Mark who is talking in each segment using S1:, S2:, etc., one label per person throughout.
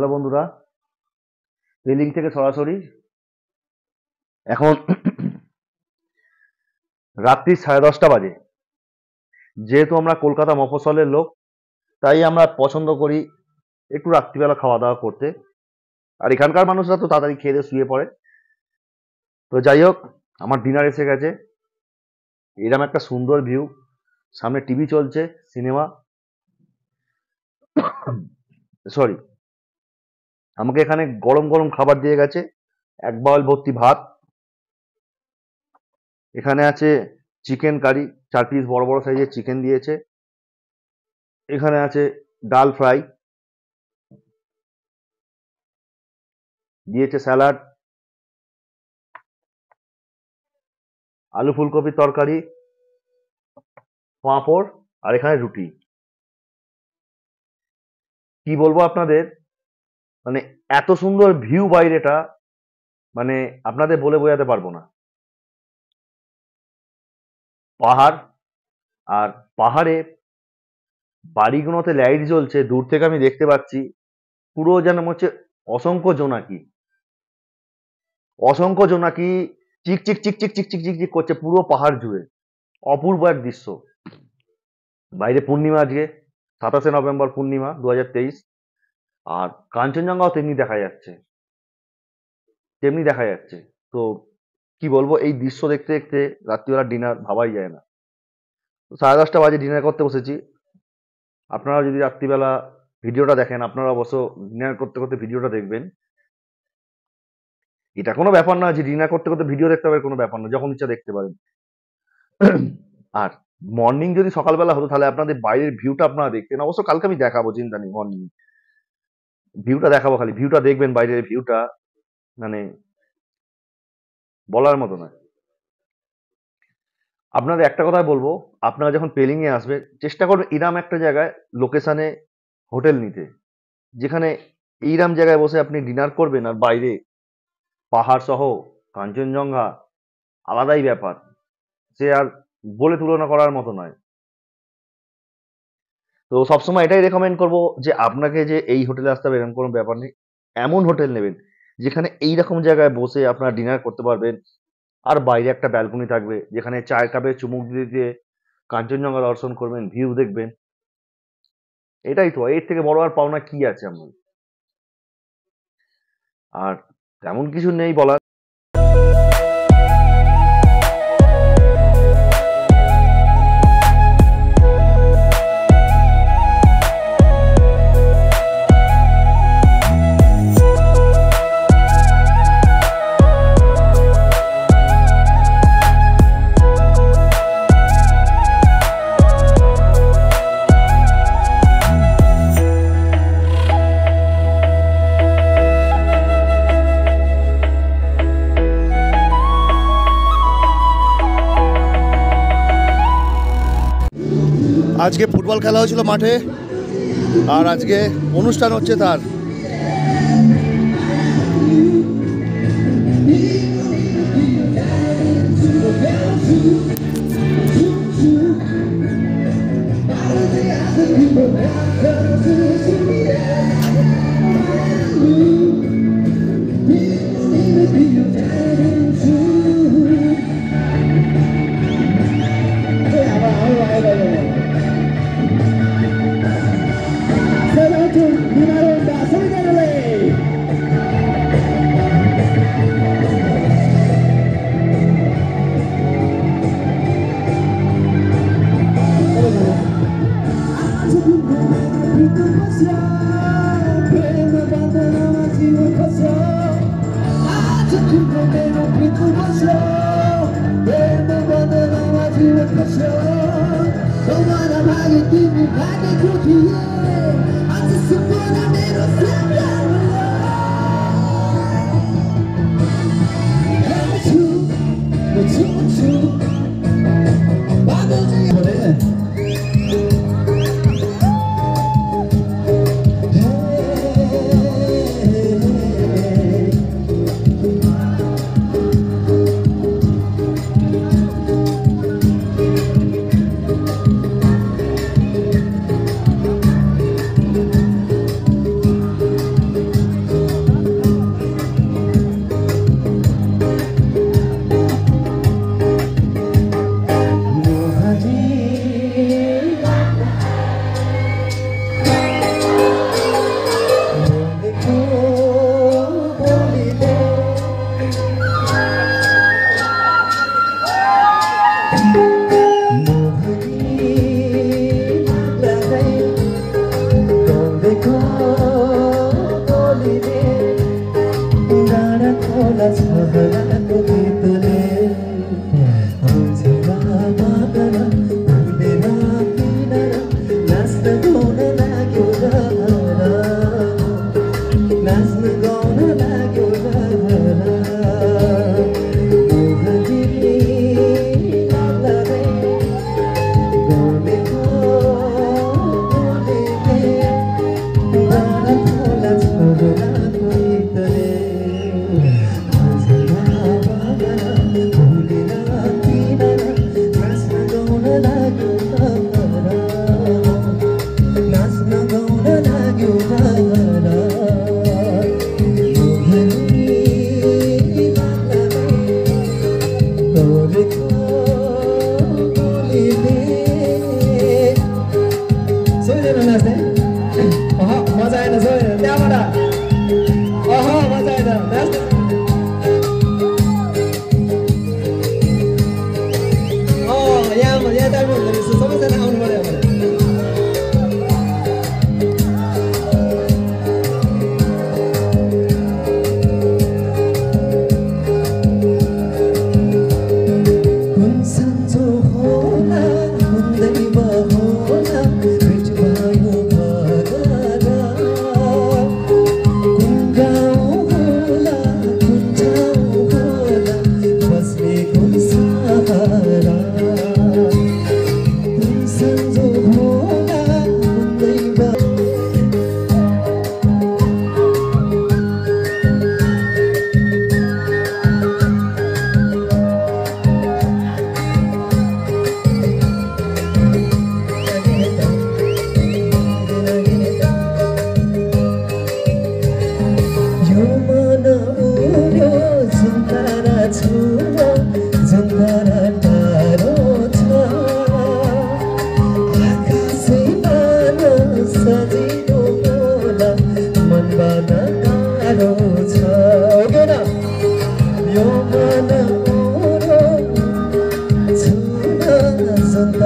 S1: Hello বন্ধুরা, এই link থেকে সরাসরি এখন রাত্রি 10:30 বাজে। যেহেতু আমরা কলকাতা মফস্বলের লোক, তাই আমরা পছন্দ করি একটু রাত্রিবেলা খাওয়া দাওয়া করতে। আর এখানকার মানুষরা তো তাড়াতাড়ি খেয়ে দিয়ে শুয়ে পড়ে। তো যাই হোক, আমার ডিনার এসে গেছে। এরকম একটা সুন্দর ভিউ, সামনে টিভি চলছে, সিনেমা, সরি, আমাকে এখানে গরম গরম খাবার দিয়ে গেছে। এক বাউল ভর্তি ভাত, এখানে আছে চিকেন কারি, 4 পিস বড় বড় সাইজের চিকেন দিয়েছে। এখানে আছে ডাল ফ্রাই, দিয়েছে স্যালাড, আলু ফুলকপির তরকারি, পাঁপড়, আর এখানে রুটি। কি বলবো আপনাদের, মানে এত সুন্দর ভিউ বাইরেটা, মানে আপনাদের বলে বোঝাতে পারবো না। পাহাড়, আর পাহাড়ে বাড়িগুলোতে লাইট জ্বলছে, দূর থেকে আমি দেখতে পাচ্ছি। পুরো যেন মনে হচ্ছে অসংখ্য জোনাকি, অসংখ্য জোনাকি চিক চিক চিক চিক চিক চিক চিক চিক করছে পুরো পাহাড় জুড়ে। অপূর্ব এক দৃশ্য। বাইরে পূর্ণিমা, আজকে 27শে নভেম্বর পূর্ণিমা 2023। আর কাঞ্চনজঙ্ঘাও তেমনি দেখা যাচ্ছে, তেমনি দেখা যাচ্ছে। তো কি বলবো, এই দৃশ্য দেখতে দেখতে রাত্রিবেলা ডিনার ভাবাই যায় না। 10:30 বাজে ডিনার করতে বসেছি। আপনারা যদি রাত্রিবেলা ভিডিওটা দেখেন, আপনারা অবশ্য ডিনার করতে করতে ভিডিওটা দেখবেন। এটা কোনো ব্যাপার না যে ডিনার করতে করতে ভিডিও দেখতে হবে, কোনো ব্যাপার না, যখন ইচ্ছা দেখতে পারেন। আর মর্নিং যদি সকালবেলা হতো তাহলে আপনাদের বাইরের ভিউটা আপনারা দেখতেন। অবশ্য কালকে আমি দেখাবো, চিন্তা নেই, মর্নিং ভিউটা দেখাবো। খালি ভিউটা দেখবেন, বাইরের ভিউটা মানে বলার মতো নয়। আপনাদের একটা কথা বলবো, আপনারা যখন পেলিং এ আসবে, চেষ্টা করবেন ইরাম একটা জায়গায় লোকেশনে হোটেল নিতে, যেখানে এইরাম জায়গায় বসে আপনি ডিনার করবেন। আর বাইরে পাহাড় সহ কাঞ্চনজঙ্ঘা, আলাদাই ব্যাপার, সে আর বলে তুলনা করার মতো নয়। তো সবসময় এটাই রেকমেন্ড করবো যে আপনাকে যে এই হোটেলে আসতে হবে এরকম কোনো ব্যাপার নেই। এমন হোটেল নেবেন যেখানে এইরকম জায়গায় বসে আপনারা ডিনার করতে পারবেন, আর বাইরে একটা ব্যালকনি থাকবে যেখানে চায়ের কাপে চুমুক দিয়ে দিয়ে কাঞ্চনজঙ্ঘা দর্শন করবেন, ভিউ দেখবেন। এটাই তো, এর থেকে বড় আর পাওনা কি আছে আমার? আর তেমন কিছু নেই বলার।
S2: আজকে ফুটবল খেলা হয়েছিল মাঠে, আর আজকে অনুষ্ঠান হচ্ছে তার।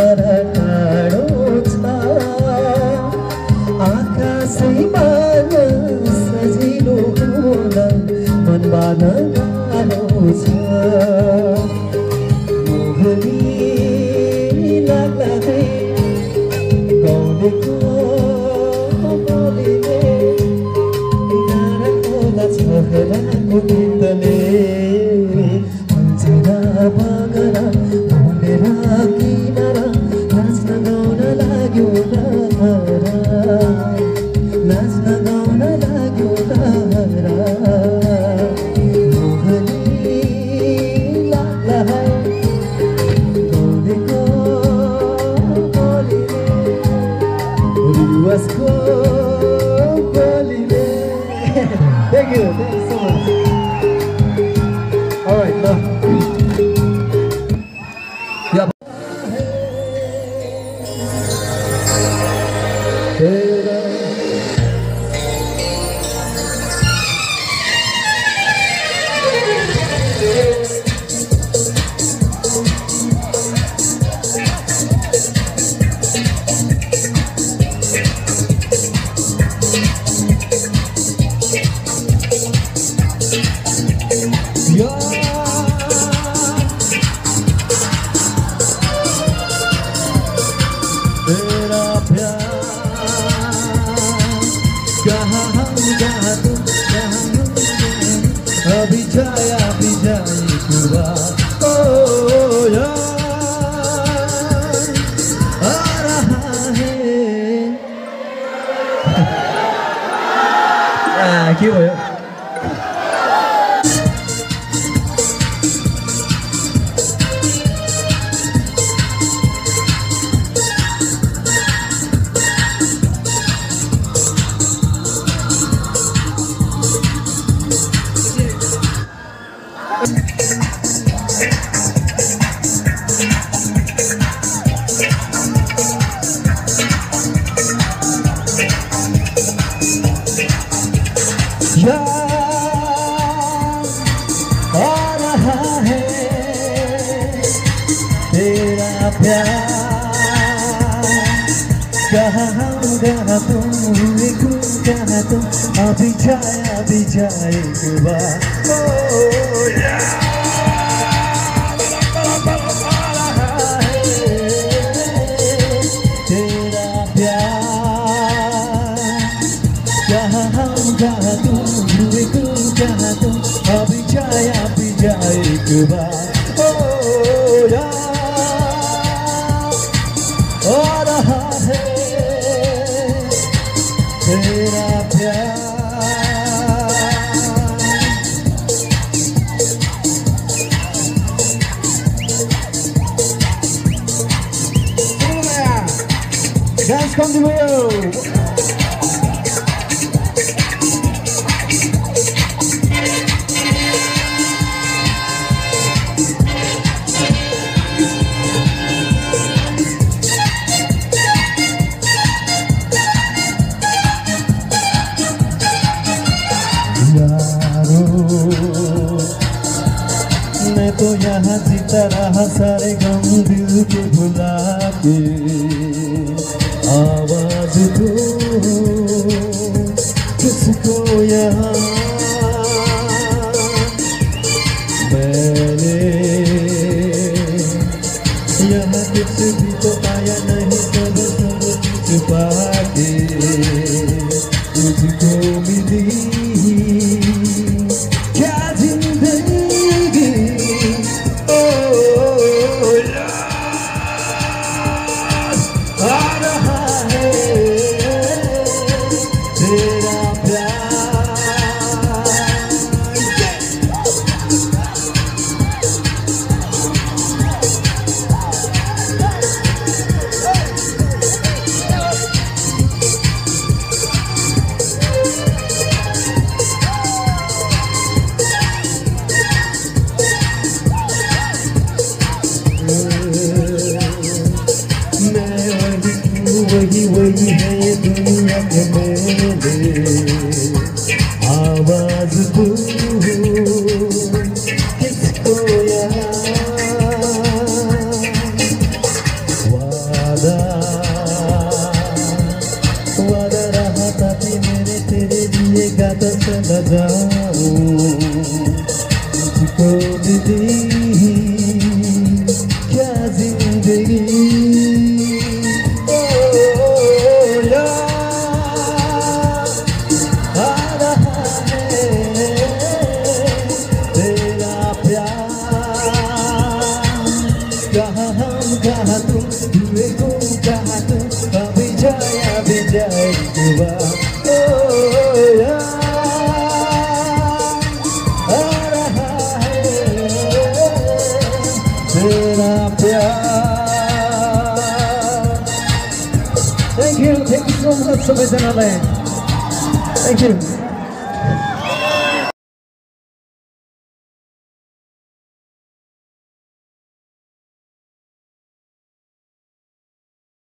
S3: तारा टाढो छ आकाशैमान सजिलो हुन मनबाट गाह्रो छ मोहनी लाग्ला है गाउँलेको बोलीले गाडा खोला छोराको गीतले फल्छिरा बगरा भुलेर किनारा नाच्न गाउन लाग्यो नाच्न गाउन लाग्यो मोहनी लाग्ला है गाउँलेको बोलीले रिवाजको बोलीले Thank you so much. All right, now. Yeah. तेरा प्यार कहाँ हम कहाँ तुम कहाँ हम अभी जाए पूरा ओ यार आ रहा है क्यों भयो आ रहा है तेरा प्यार कहाँ हम कहाँ तुम कहाँ तुम अभी जाए एक बार ओ तेरा प्यार कहाँ हम कहाँ तुम कहाँ तुम अभी जाए एक बार ओ यार आ रहा है तेरा प्यार Dance come to you. मैं तो यहाँ जीता रहा सारे गम दिल के भुला के आवाज दो किसको यहाँ मैंने यहाँ कुछ भी तो पाया नहीं सब कुछ पाके तुझको मिली वही है ये दुनिया के मेरे आवाज तू किसको यहाँ वादा वादा रहा था कि मैंने तेरे लिए गाता चला जाऊं तुझको भी दी क्या जिंदगी कहा तुम हुए गुम कहा तुम अभी जाया भी जाएगा ओ यार आ रहा है तेरा प्यार Thank you so much Samvedana Land. Thank you.